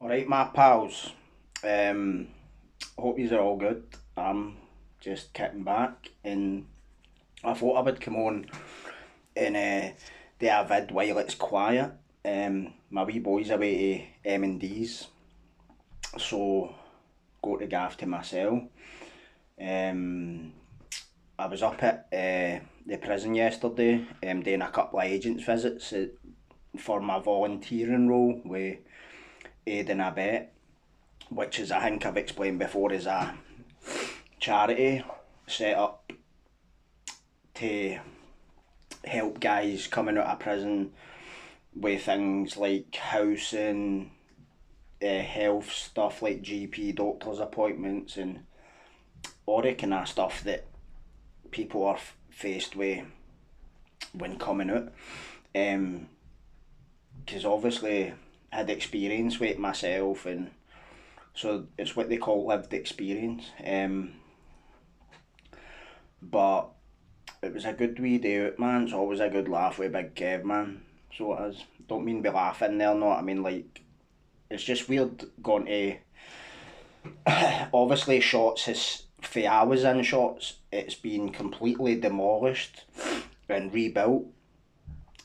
Alright, my pals. Hope yous are all good. I'm just kicking back, and I thought I would come on and do a vid while it's quiet. My wee boy's away to M&D's, so go to gaff to myself. Um, I was up at the prison yesterday, doing a couple of agents visits for my volunteering role with Aid and Abet, which is, I think I've explained before, is a charity set up to help guys coming out of prison with things like housing, health stuff like GP, doctor's appointments, and all the kind of stuff that people are faced with when coming out. Because obviously I had experience with it myself, and so it's what they call lived experience. But it was a good wee day out, man. It's always a good laugh with Big Kev, man. So it is. Don't mean be laughing there, no. I mean, like, it's just weird going to. Obviously, shots is. For I was in shots, it's been completely demolished and rebuilt.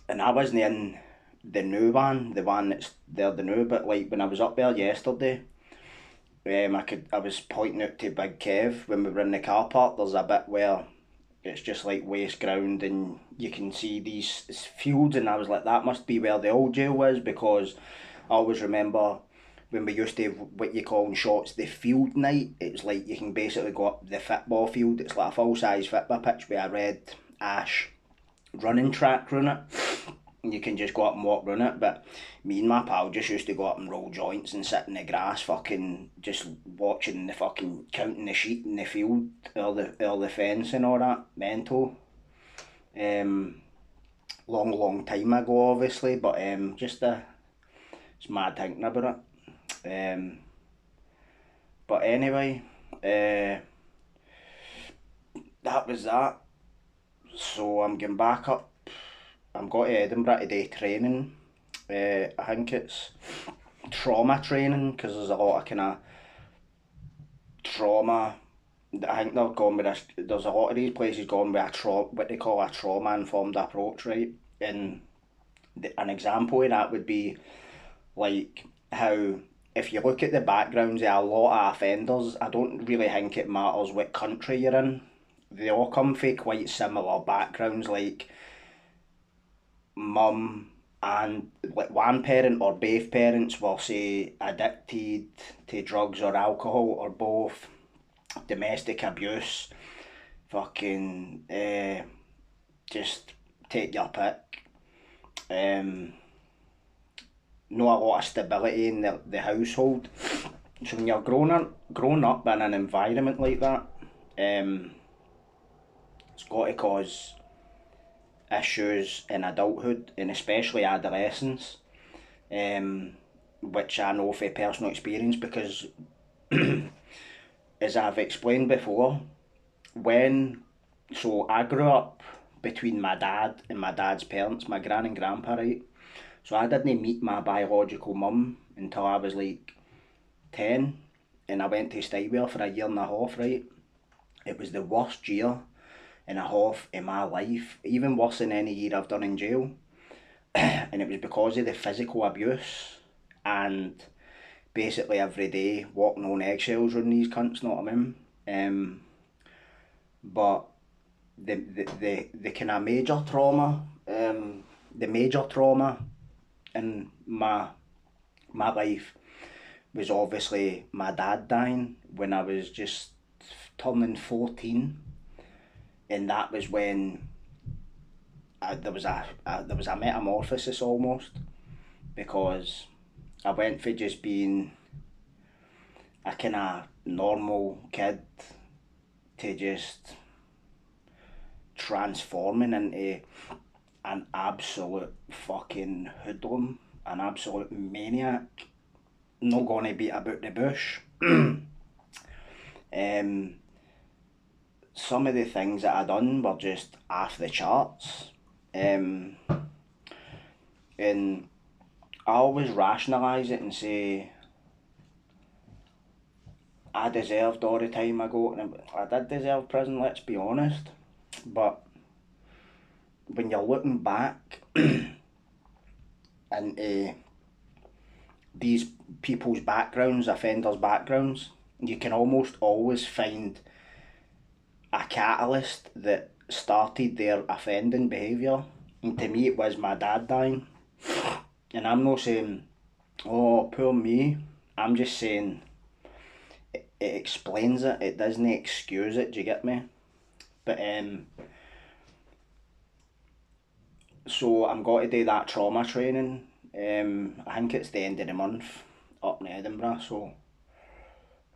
And I wasn't in the new one, the one that's there the new, but like when I was up there yesterday, I was pointing out to Big Kev when we were in the car park. There's a bit where it's just like waste ground, and you can see these fields, and I was like, that must be where the old jail was, because I always remember when we used to have what you call in shots the field night. It's like you can basically go up the football field. It's like a full size football pitch with a red ash running track around it. You can just go up and walk around it, but me and my pal just used to go up and roll joints and sit in the grass, fucking just watching the fucking counting the sheep in the field, all the fence and all that. Mental. Long time ago, obviously, but just it's mad thinking about it. But anyway, that was that. So I'm getting back up. I'm going to Edinburgh to do training. I think it's trauma training, because there's a lot of kind of trauma. I think they're going with there's a lot of these places going with what they call a trauma informed approach, right? And an example of that would be like how, if you look at the backgrounds of a lot of offenders, I don't really think it matters what country you're in. They all come from quite similar backgrounds, like mum and like one parent or both parents will say addicted to drugs or alcohol, or both, domestic abuse, fucking just take your pick. Not a lot of stability in the household. So when you're grown up in an environment like that, it's got to cause issues in adulthood, and especially adolescence, which I know from personal experience, because as I've explained before, when so I grew up between my dad and my dad's parents, my gran and grandpa, right? So I didn't meet my biological mum until I was like 10, and I went to stay with her for a year and a half, right? It was the worst year and a half in my life, even worse than any year I've done in jail. And it was because of the physical abuse, and basically every day walking on eggshells around these cunts, know what I mean? But the kind of major trauma, the major trauma in my life was obviously my dad dying when I was just turning 14, and that was when there was a metamorphosis almost, because I went for just being a kind of normal kid to just transforming into an absolute fucking hoodlum, an absolute maniac, not gonna beat about the bush. um, some of the things that I done were just off the charts. And I always rationalise it and say, I deserved all the time I got, and I did deserve prison, let's be honest. But when you're looking back into these people's backgrounds, offenders' backgrounds, you can almost always find a catalyst that started their offending behaviour. And to me, it was my dad dying. And I'm not saying, oh, poor me. I'm just saying it explains it. It doesn't excuse it. Do you get me? But so I'm going to do that trauma training. I think it's the end of the month up in Edinburgh. So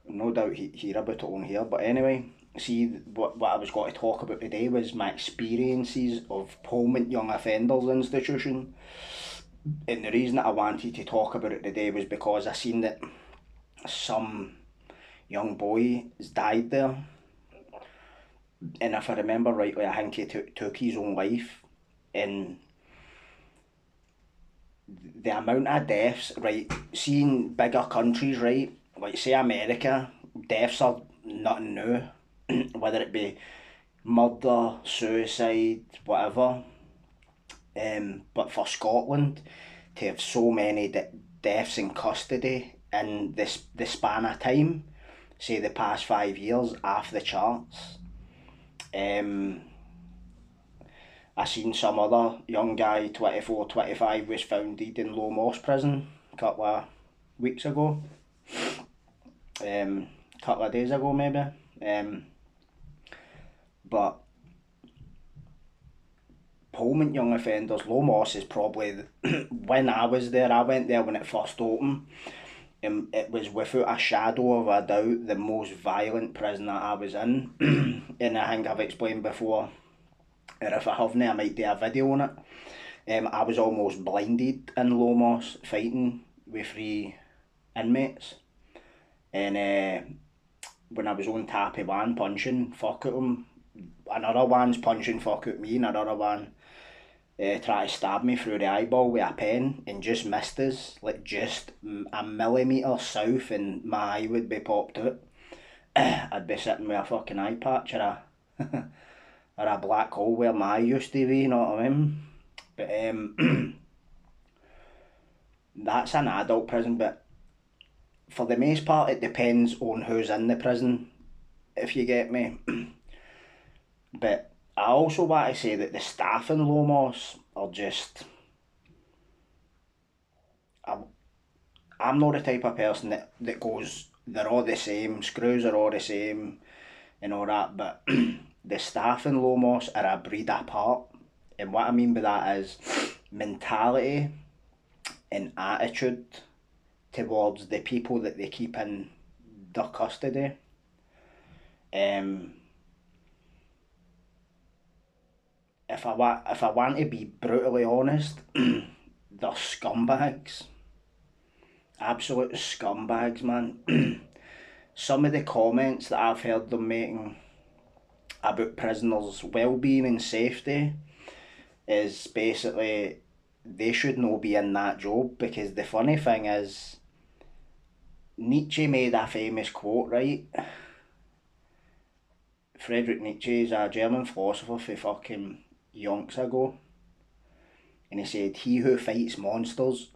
no doubt hear about it on here. But anyway, see what I was going to talk about today was my experiences of Polmont Young Offenders Institution. And the reason that I wanted to talk about it today was because I seen that some young boy has died there. And if I remember rightly, I think he took his own life. And the amount of deaths, right, seeing bigger countries, right, like say America, deaths are nothing new, whether it be murder, suicide, whatever. But for Scotland to have so many deaths in custody in the span of time, say the past 5 years, off the charts. I seen some other young guy, 24, 25, was found dead in Low Moss prison a couple of weeks ago. Couple of days ago maybe. But Polmont Young Offenders, Low Moss is probably, when I was there, I went there when it first opened. It was without a shadow of a doubt the most violent prison that I was in. And I think I've explained before, or if I haven't, I might do a video on it. I was almost blinded in Low Moss fighting with 3 inmates. And when I was on top of one punching fuck at him, another one's punching fuck at me, and another one tried to stab me through the eyeball with a pen and just missed us, like just a millimetre south, and my eye would be popped out. I'd be sitting with a fucking eye patch or a or a black hole where my eye used to be, you know what I mean? But that's an adult prison, but for the most part it depends on who's in the prison, if you get me. But I also want to say that the staff in Low Moss are just... I'm not the type of person that goes, they're all the same, screws are all the same and all that, but the staff in Low Moss are a breed apart. And what I mean by that is mentality and attitude towards the people that they keep in their custody. If I want to be brutally honest, they're scumbags. Absolute scumbags, man. Some of the comments that I've heard them making about prisoners' well-being and safety is basically they should not be in that job, because the funny thing is, Nietzsche made a famous quote, right? Friedrich Nietzsche is a German philosopher for fucking yonks ago, and he said, he who fights monsters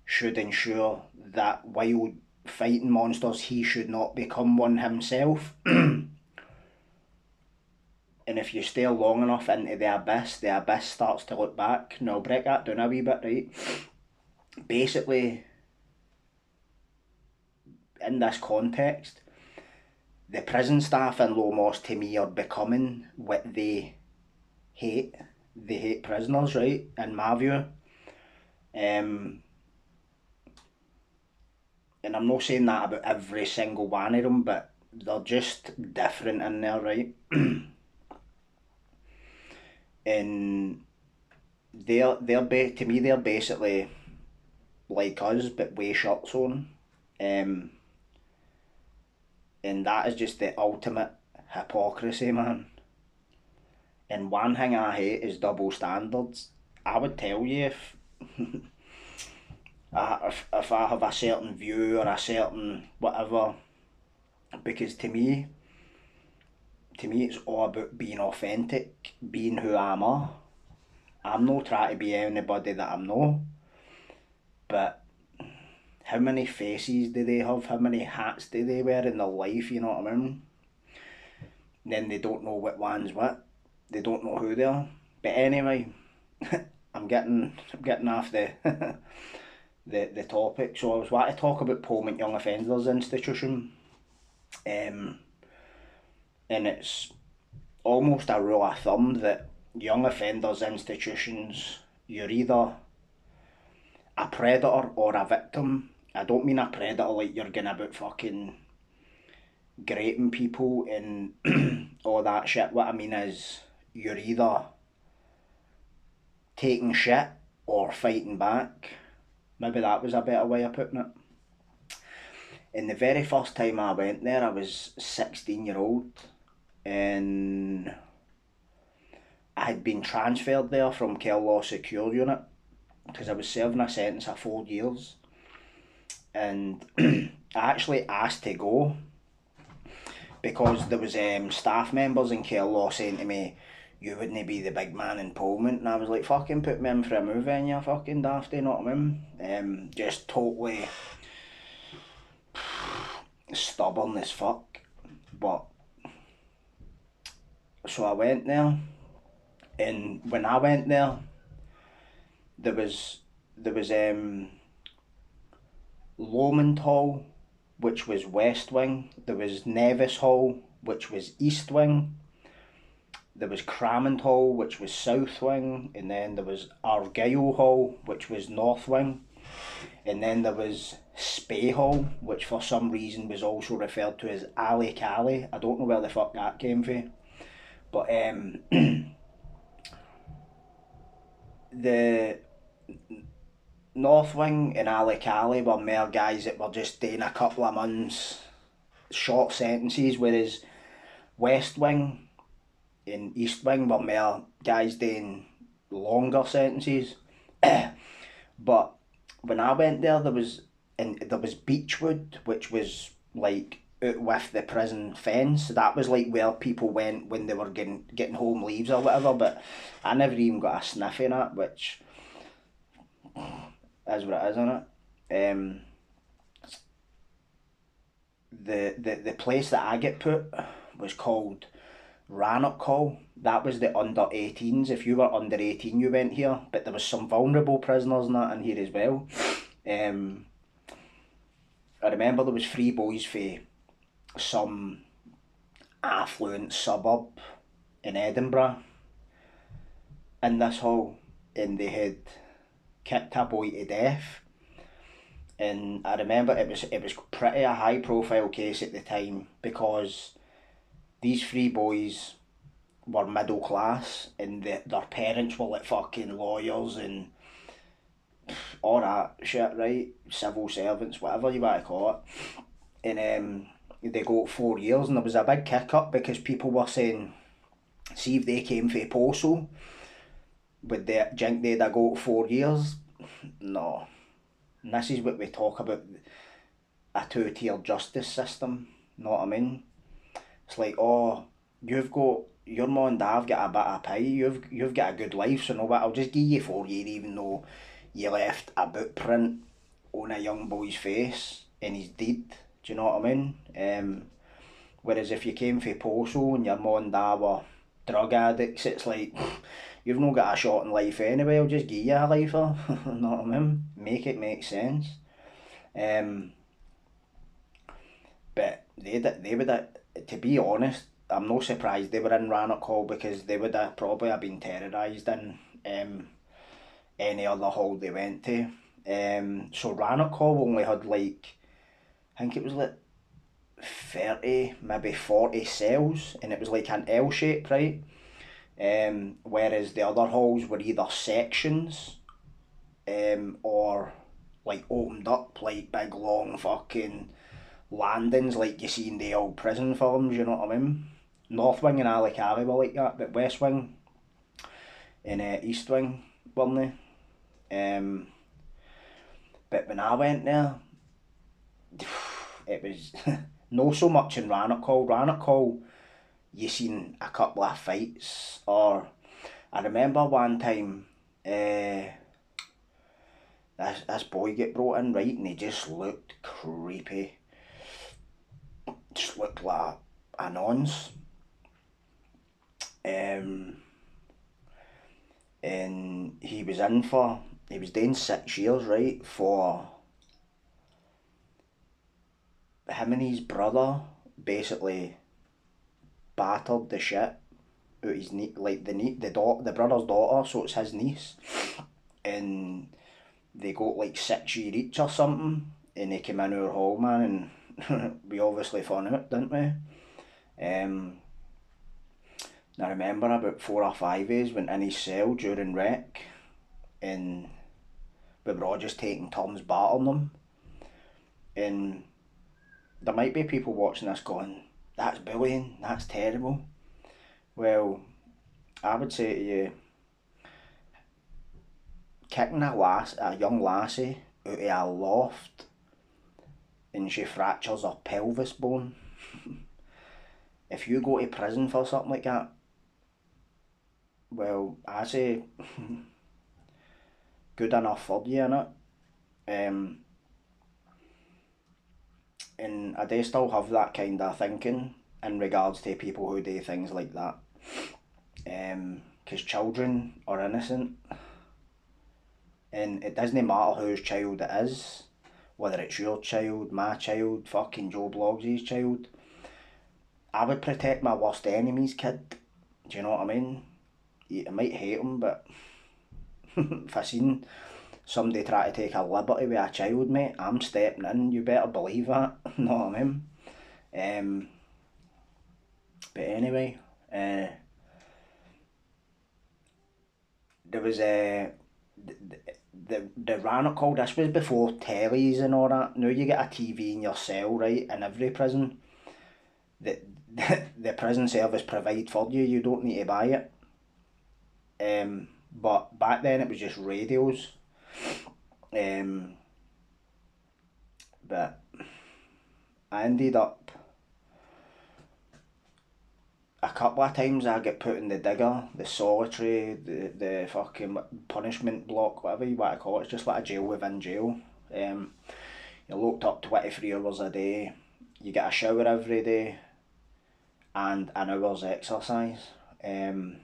should ensure that while fighting monsters he should not become one himself. And if you stay long enough into the abyss starts to look back. Now, I'll break that down a wee bit, right? Basically, in this context, the prison staff in Low Moss to me are becoming what they hate. They hate prisoners, right? In my view. And I'm not saying that about every single one of them, but they're just different in there, right? And to me they're basically like us but with shirts on, and that is just the ultimate hypocrisy, man. And one thing I hate is double standards. I would tell you if if I have a certain view or a certain whatever, because to me it's all about being authentic, being who I'm. I'm not trying to be anybody that I'm not, but how many faces do they have? How many hats do they wear in their life? You know what I mean? Then they don't know what one's what. They don't know who they are. But anyway, I'm getting off the topic. So I was wanting to talk about Polmont Young Offenders Institution, and it's almost a rule of thumb that young offenders institutions, you're either a predator or a victim. I don't mean a predator like you're going about fucking grating people and all that shit. What I mean is you're either taking shit or fighting back. Maybe that was a better way of putting it. And the very first time I went there, I was 16-year-old, and I had been transferred there from Law Secure Unit because I was serving a sentence of 4 years. And I actually asked to go because there was staff members in Law saying to me, you wouldn't be the big man in Polmont. And I was like, fucking put me in for a movie and you fucking dafty, you know what I mean? Just totally stubborn as fuck. But so I went there, and when I went there, there was Lomond Hall, which was West Wing. There was Nevis Hall, which was East Wing. There was Cramond Hall, which was South Wing, and then there was Argyll Hall, which was North Wing, and then there was Spey Hall, which for some reason was also referred to as Alley Cally. I don't know where the fuck that came from, but the North Wing and Alley Cally were mere guys that were just doing a couple of months short sentences, whereas West Wing and East Wing were mere guys doing longer sentences. But when I went there, there was Beechwood, which was like out with the prison fence. So that was like where people went when they were getting home leaves or whatever. But I never even got a sniff in it, which is what it is, isn't it? The place that I get put was called Rannoch Hall. That was the under 18s. If you were under 18, you went here, but there was some vulnerable prisoners and that in here as well. I remember there was 3 boys for some affluent suburb in Edinburgh in this hall, and they had kicked a boy to death. And I remember it was pretty a high profile case at the time because these 3 boys were middle class and their parents were like fucking lawyers and all that shit, right? Civil servants, whatever you want to call it. And they got 4 years, and there was a big kick up because people were saying, see if they came for Postal, would they think they'd have got 4 years? No. And this is what we talk about, a 2-tier justice system, know what I mean? It's like, oh, you've got, your mum and dad have got a bit of pie, you've got a good life, so no, but I'll just give you 4 years even though you left a bootprint on a young boy's face and he's dead, do you know what I mean? Whereas if you came for Postal and your mum and dad were drug addicts, it's like, you've not got a shot in life anyway, I'll just give you a lifer, you know what I mean? Make it make sense. But they would have, to be honest, I'm not surprised they were in Rannoch Hall because they would have probably have been terrorised in any other hall they went to. So Rannoch Hall only had like, I think it was like 30, maybe 40 cells, and it was like an L shape, right? Whereas the other halls were either sections or like opened up like big long fucking landings like you see in the old prison films, you know what I mean? North Wing and Alley Cally were like that, but West Wing and East Wing weren't they? But when I went there, it was No so much in Rannoch Hall. Rannoch Hall, you seen a couple of fights, or I remember one time, this boy get brought in, right, and he just looked creepy. Just looked like a nonce. And he was doing 6 years, right, for him and his brother basically battered the shit out his like the brother's daughter, so it's his niece, and they got like 6 year each or something, and they came in our hall, man, and we obviously found out, didn't we? I remember about 4 or 5 days went in his cell during rec, and we were all just taking turns battering them, and there might be people watching this going, that's bullying, that's terrible. Well, I would say to you, kicking a young lassie out of a loft and she fractures her pelvis bone, if you go to prison for something like that, well, I say good enough for you, innit? And I do still have that kind of thinking in regards to people who do things like that. Because children are innocent, and it doesn't matter whose child it is, whether it's your child, my child, fucking Joe Bloggs' child. I would protect my worst enemy's kid. Do you know what I mean? I might hate him, but if I seen somebody try to take a liberty with a child, mate, I'm stepping in. You better believe that. Know what I mean? But anyway, there was a the Rannoch Hall. This was before tellies and all that. Now you get a TV in your cell, right? In every prison, the the prison service provide for you. You don't need to buy it. But back then it was just radios. But I ended up a couple of times I get put in the digger, the solitary, the fucking punishment block, whatever you want to call it. It's just like a jail within jail. You're locked up 23 hours a day. You get a shower every day and an hour's exercise. In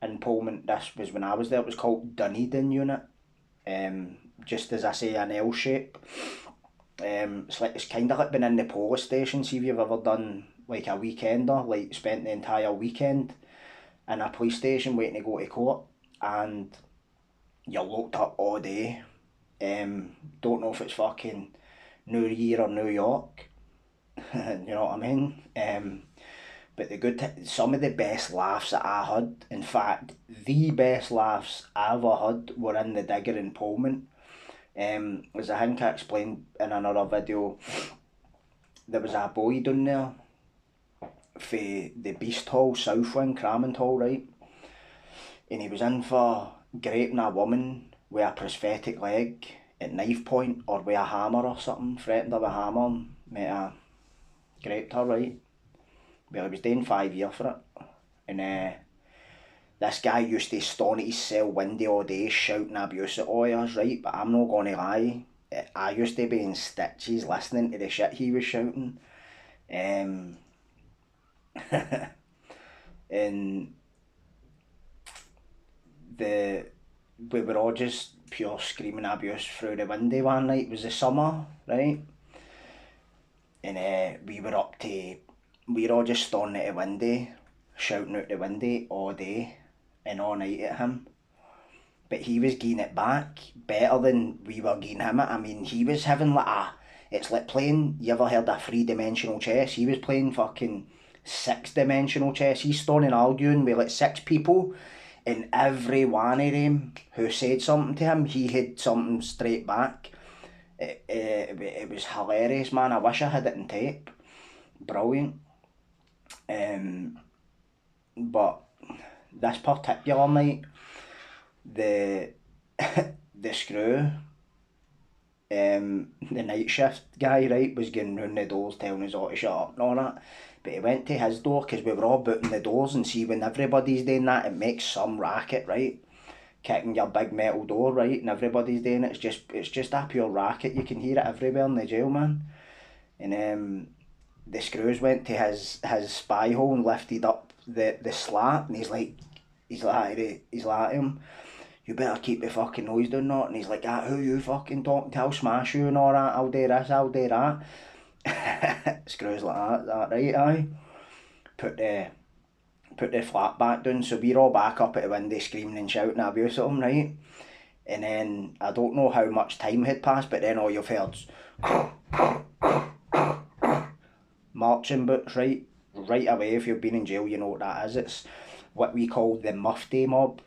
Polmont, this was when I was there, it was called Dunedin Unit. Just as I say, an L shape. It's kind of like being in the police station. See if you've ever done like a weekender, like spent the entire weekend in a police station waiting to go to court, and you're locked up all day. Don't know if it's fucking New Year or New York. You know what I mean? But some of the best laughs that I had, in fact, the best laughs I ever had, were in the digger in Polmont. As I think I explained in another video, there was a boy down there for the Beast Hall, South Wing, Cramond Hall, right? And he was in for graping a woman with a prosthetic leg at knife point or with a hammer or something, threatened her with a hammer and might have graped her, right? Well, he was doing 5 years for it. And this guy used to stand at his cell window all day shouting abuse at lawyers, right? But I'm not going to lie, I used to be in stitches listening to the shit he was shouting. And we were all just pure screaming abuse through the window one night. It was the summer, right? And we were all just standing at the window, shouting out the window all day and all night at him. But he was getting it back better than we were getting him it. I mean, he was having it's like playing, you ever heard of 3-dimensional chess? He was playing fucking 6-dimensional chess. He's standing arguing with like 6 people, and every one of them who said something to him, he had something straight back. It was hilarious, man. I wish I had it in tape. Brilliant. But this particular night, the the screw the night shift guy, right, was going round the doors telling us all to shut up and all that. But he went to his door because we were all booting the doors, and see, when everybody's doing that, it makes some racket, right? Kicking your big metal door, right, and everybody's doing it. It's just a pure racket. You can hear it everywhere in the jail, man. And the screws went to his spy hole and lifted up the slat, and he's like to him, you better keep the fucking noise down, not. And he's like, ah, who you fucking talking to? I'll smash you and all that. I'll do this, I'll do that. Screws like that right, aye. Put the flat back down, so we're all back up at the window screaming and shouting abuse at him, right? And then I don't know how much time had passed, but then all you've heard's marching boots, right? Right away, if you've been in jail, you know what that is. It's what we call the mufti mob.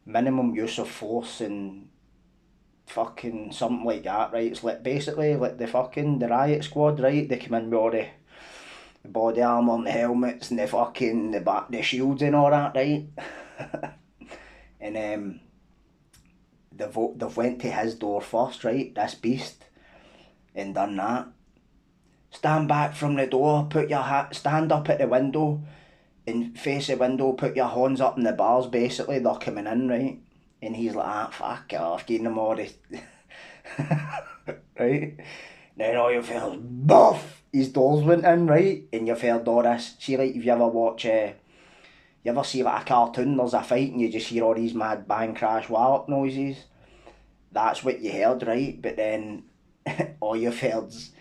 Minimum use of force and fucking something like that, right? It's like basically like the riot squad, right? They come in with all the body armour and the helmets and the shields and all that, right? And they've went to his door first, right? This beast, and done that. Stand back from the door, stand up at the window and face the window, put your hands up in the bars, basically, they're coming in, right? And he's like, ah, fuck off, getting them all right? Then all you feel, buff, his doors went in, right? And you've heard all this. See, like, if you ever watch, you ever see like a cartoon, there's a fight and you just hear all these mad bang, crash, wallop noises? That's what you heard, right? But then all you've heard's,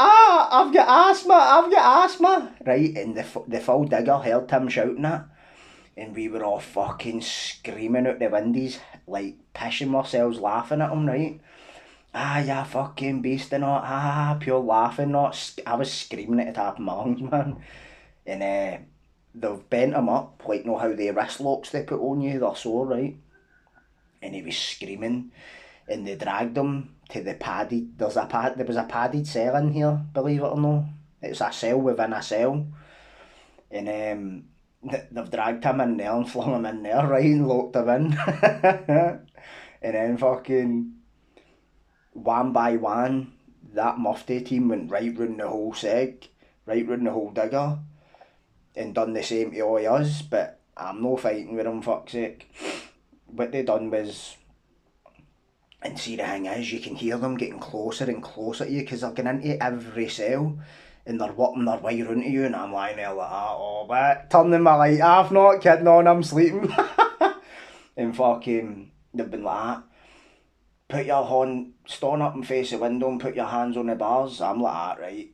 I've got asthma, right? And the full digger heard him shouting that, and we were all fucking screaming out the windows, like pissing ourselves laughing at him, right? Ah, yeah, fucking beast and all, pure laughing, not. I was screaming at the top of my lungs, man. And they've bent him up, like, know how the wrist locks they put on you, they're sore, right? And he was screaming, and they dragged him to the padded, there was a padded cell in here, believe it or not. It's a cell within a cell. And they've dragged him in there and flung him in there, right, and locked him in. And then fucking, one by one, that mufti team went right round the whole seg, right round the whole digger, and done the same to all us, but I'm no fighting with them, fuck's sake. What they done was, and see, the thing is, you can hear them getting closer and closer to you, because they're getting into every cell, and they're working their way round to you, and I'm lying there like, oh, but turning my light off, not kidding on, I'm sleeping. And fucking, they've been like that. Put your hand, stand up and face the window and put your hands on the bars. I'm like that, right?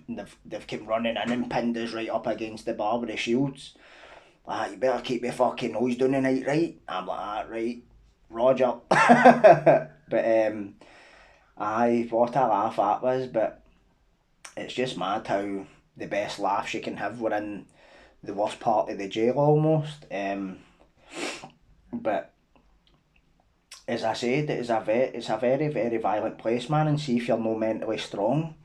And they've come running in and pinned us right up against the bar with the shields. Like, you better keep your fucking nose down tonight, right? I'm like that, right? Roger. But aye, what a laugh that was. But it's just mad how the best laughs you can have were in the worst part of the jail almost. But as I said, it's a very, very violent place, man, and see, if you're no mentally strong,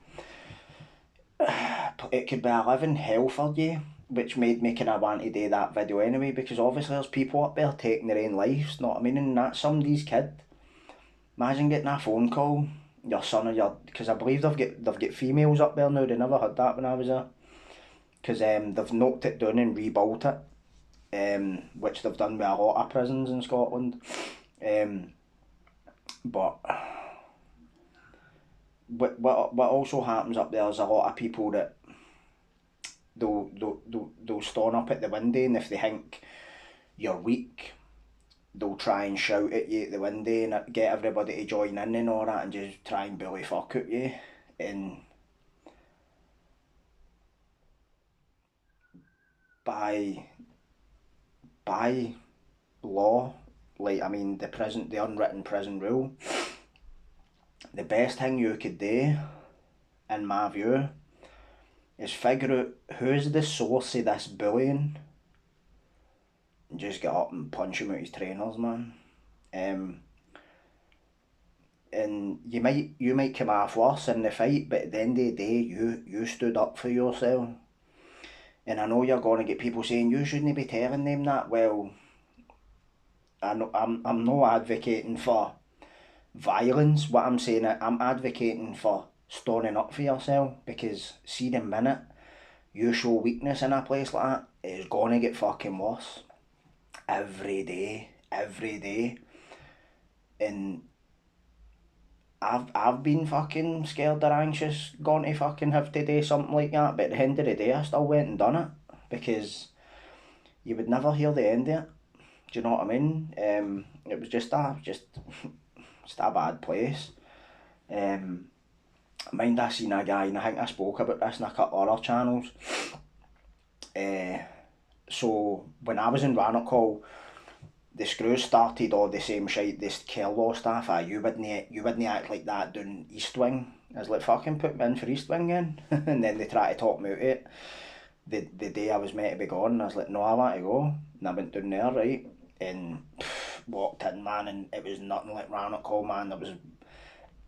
it could be a living hell for you, which made me kind of want to do that video anyway, because obviously there's people up there taking their own lives, know what I mean, and that's somebody's kid. Imagine getting a phone call, your son or your, because I believe they've got females up there now, they never had that when I was there, because they've knocked it down and rebuilt it, which they've done with a lot of prisons in Scotland. But what also happens up there is a lot of people that they'll stand up at the window, and if they think you're weak, they'll try and shout at you at the window and get everybody to join in and all that, and just try and bully fuck at you. And by law, like, I mean, the unwritten prison rule, the best thing you could do, in my view, is figure out who's the source of this bullying and just get up and punch him out his trainers, man. And you might come off worse in the fight, but at the end of the day, you stood up for yourself. And I know you're going to get people saying you shouldn't be telling them that. Well, I'm not advocating for violence. What I'm saying, I'm advocating for stoning up for yourself, because see the minute you show weakness in a place like that, it's gonna get fucking worse. Every day. And I've been fucking scared or anxious going to fucking have to do something like that, but at the end of the day I still went and done it, because you would never hear the end of it. Do you know what I mean? It was just a bad place. Mind, I seen a guy, and I think I spoke about this in a couple of other channels. So when I was in Rannoch, the screws started all the same shite this Kerlaw staff. You wouldn't act like that down East Wing. I was like, fucking put me in for East Wing then. And then they try to talk me out of it. The day I was meant to be gone, I was like, no, I want to go. And I went down there, right? And walked in, man, and it was nothing like Rannoch, man. There was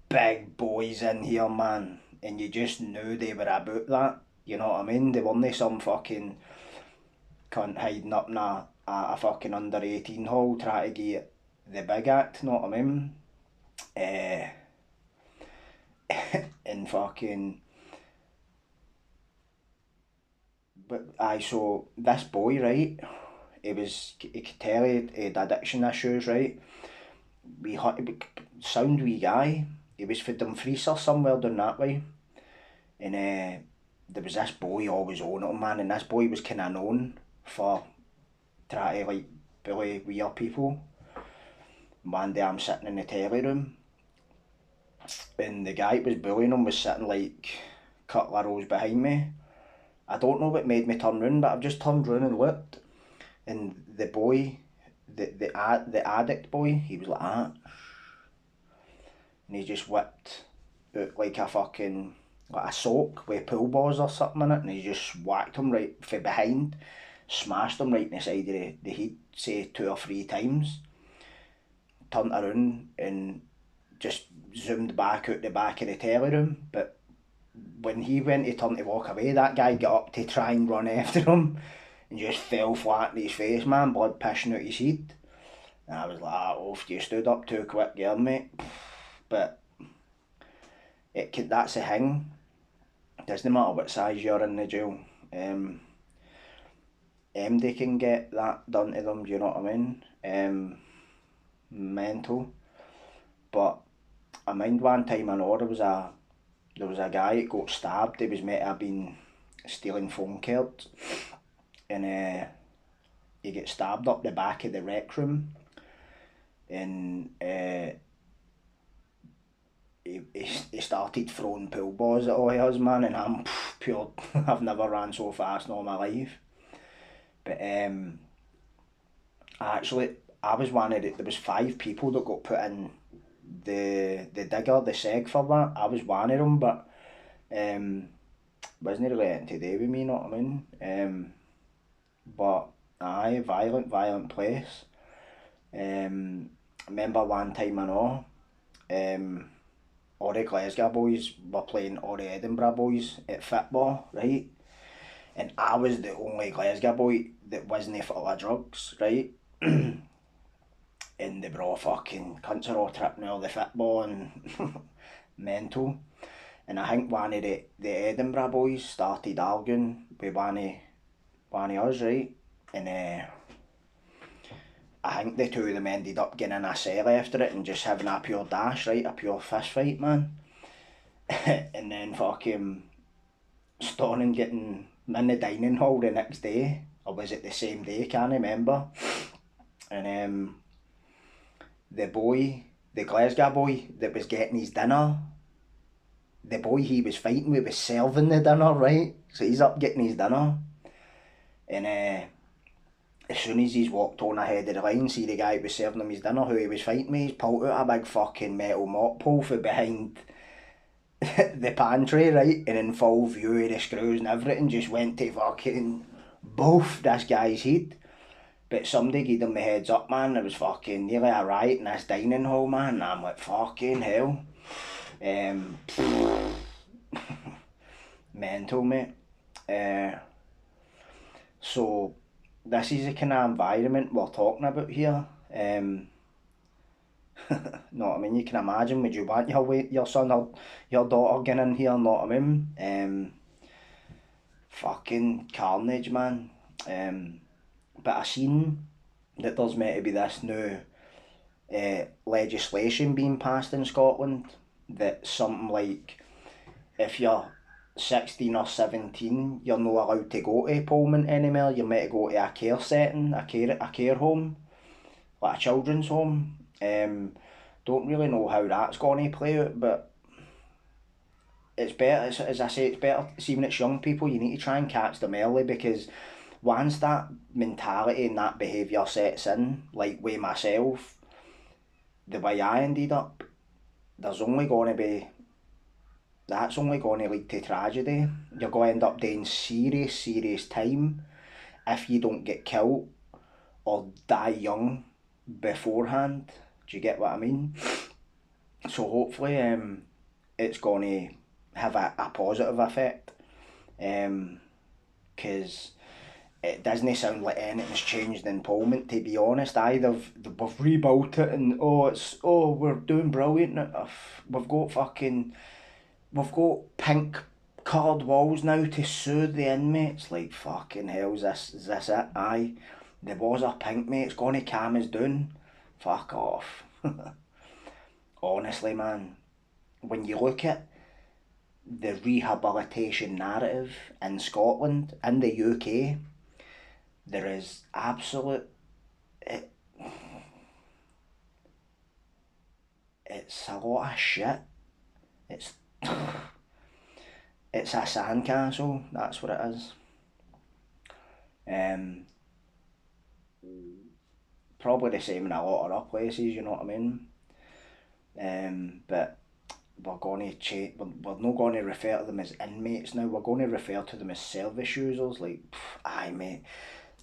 big boys in here, man. And you just knew they were about that. You know what I mean? They weren't some fucking cunt hiding up in a fucking under 18 hall trying to get the big act, know what I mean? And fucking, but so this boy, right, he could tell he had addiction issues, right? Sound wee guy, he was for Dumfries or somewhere down that way, and there was this boy always on it, man, and this boy was kind of known for trying to like bully weird people. One day I'm sitting in the telly room, and the guy that was bullying him was sitting like a couple of rows behind me. I don't know what made me turn round, but I've just turned round and looked, and the boy, the addict boy, he was like that, and he just whipped out like a soak with pool balls or something in it, and he just whacked him right from behind, smashed him right in the side of the head, say 2 or 3 times, turned around and just zoomed back out the back of the telly room. But when he went to turn to walk away, that guy got up to try and run after him and just fell flat in his face, man, blood pissing out his head. And I was like, oh, if you stood up too quick, girl, mate. But that's the thing. It doesn't matter what size you're in the jail. MD can get that done to them, do you know what I mean? Mental. But I mind one time I know there was a guy that got stabbed. He was meant to have been stealing phone cards, and he get stabbed up the back of the rec room, and he started throwing pool balls at all of us, man, and I'm pure. I've never ran so fast in all my life. But I was one of there was 5 people that got put in the digger, the seg for that. I was one of them, but wasn't really anything to do with me, know what I mean? But aye, violent place. Remember one time I know, all the Glasgow boys were playing all the Edinburgh boys at football, right? And I was the only Glasgow boy that wasn't full of drugs, right? And they were all fucking cunts are all tripping all the football and mental. And I think one of the Edinburgh boys started arguing with one of us, right? And I think the two of them ended up getting in a cell after it and just having a pure dash, right? A pure fist fight, man. And then fucking stoning getting in the dining hall the next day, or was it the same day, can't remember. And the Glasgow boy that was getting his dinner, the boy he was fighting with was serving the dinner, right? So he's up getting his dinner, and as soon as he's walked on ahead of the line, see the guy who was serving him his dinner, who he was fighting with, he's pulled out a big fucking metal mop pole from behind the pantry, right, and in full view of the screws and everything, just went to fucking both this guy's head. But somebody gave him the heads up, man. There was fucking nearly a riot in this dining hall, man. And I'm like, fucking hell. Mental, mate. So this is the kind of environment we're talking about here. Know what I mean? You can imagine, would you want your son or your daughter getting in here, know what I mean? Fucking carnage, man. But I seen that there's meant to be this new legislation being passed in Scotland that something like if you're 16 or 17, you're not allowed to go to Polmont anymore. You're meant to go to a care setting, a care home, like a children's home. Don't really know how that's going to play out, but it's better, as I say, it's better, see when it's young people, you need to try and catch them early, because once that mentality and that behaviour sets in, like with myself, the way I ended up, there's only going to be, that's only going to lead to tragedy. You're going to end up doing serious, serious time if you don't get killed or die young beforehand. Do you get what I mean? So hopefully it's going to have a positive effect, because it doesn't sound like anything's changed in Polmont, to be honest. We've rebuilt it and we're doing brilliant. We've got pink coloured walls now to soothe the inmates. Like, fucking hell, is this it? Aye. The walls are pink, mate, it's gonna calm us down. Fuck off. Honestly, man, when you look at the rehabilitation narrative in Scotland, in the UK, there is absolute, it, it's a lot of shit. It's it's a sandcastle, that's what it is. Um, Probably the same in a lot of other places, you know what I mean? But we're going to change. We're not going to refer to them as inmates now. We're going to refer to them as service users. Like, aye, mate,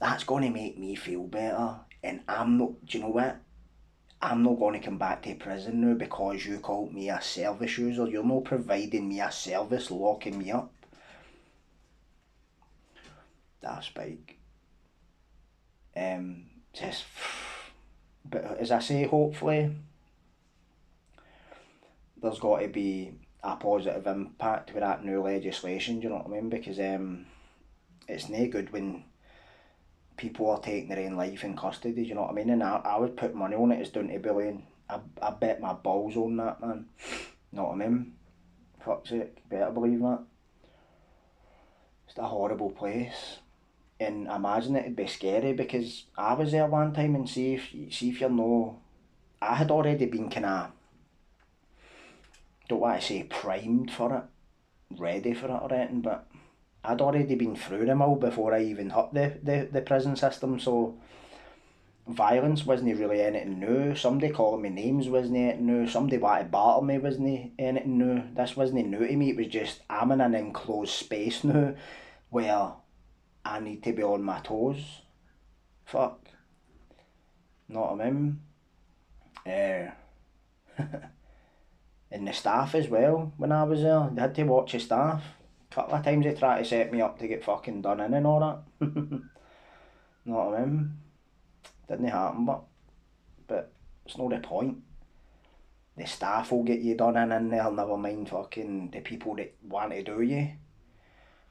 that's going to make me feel better. And I'm not. Do you know what? I'm not going to come back to prison now because you called me a service user. You're not providing me a service, locking me up. That's big. Just, but as I say, hopefully there's got to be a positive impact with that new legislation. Do you know what I mean? Because it's no good when people are taking their own life in custody. Do you know what I mean? And I would put money on it. It's down to billion. I bet my balls on that, man. You know what I mean? Fuck's sake, better believe that. It's a horrible place. And I imagine it'd be scary, because I was there one time, and see if you're no, I had already been kind of, don't want to say primed for it, ready for it or anything, but I'd already been through them all before I even hit the prison system. So violence wasn't really anything new. Somebody calling me names wasn't anything new. Somebody wanted to battle me wasn't anything new. This wasn't new to me. It was just, I'm in an enclosed space now where I need to be on my toes. Fuck. Know what I mean? And the staff as well, when I was there, they had to watch the staff. A couple of times they tried to set me up to get fucking done in and all that. Know what I mean? Didn't happen, but it's not the point. The staff will get you done in there, never mind fucking the people that want to do you.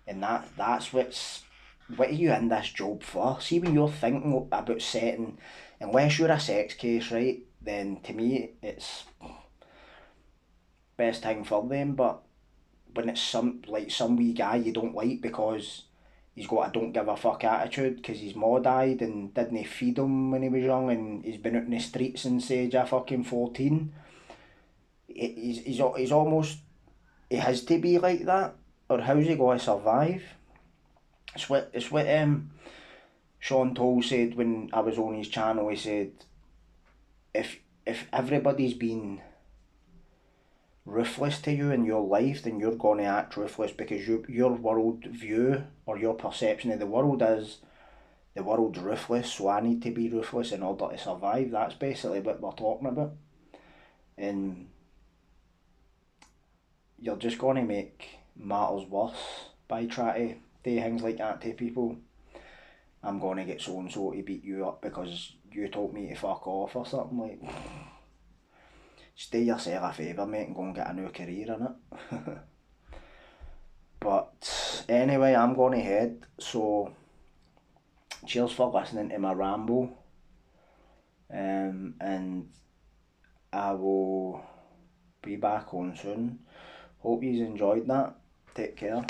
And that's what are you in this job for? See, when you're thinking about setting, unless you're a sex case, right, then to me it's best thing for them. But when it's some wee guy you don't like because he's got a don't give a fuck attitude because his ma died and didn't feed him when he was young, and he's been out in the streets since age of fucking 14, he's almost, he has to be like that, or how's he going to survive? It's what Sean Toll said when I was on his channel. He said, if everybody's been ruthless to you in your life, then you're going to act ruthless, because your world view or your perception of the world is, the world's ruthless, so I need to be ruthless in order to survive. That's basically what we're talking about. And you're just going to make matters worse by trying to do things like that to people. I'm going to get so and so to beat you up because you told me to fuck off or something. Like, just do yourself a favour, mate, and go and get a new career in it. But anyway, I'm going to head, so cheers for listening to my ramble, and I will be back on soon. Hope you enjoyed that. Take care.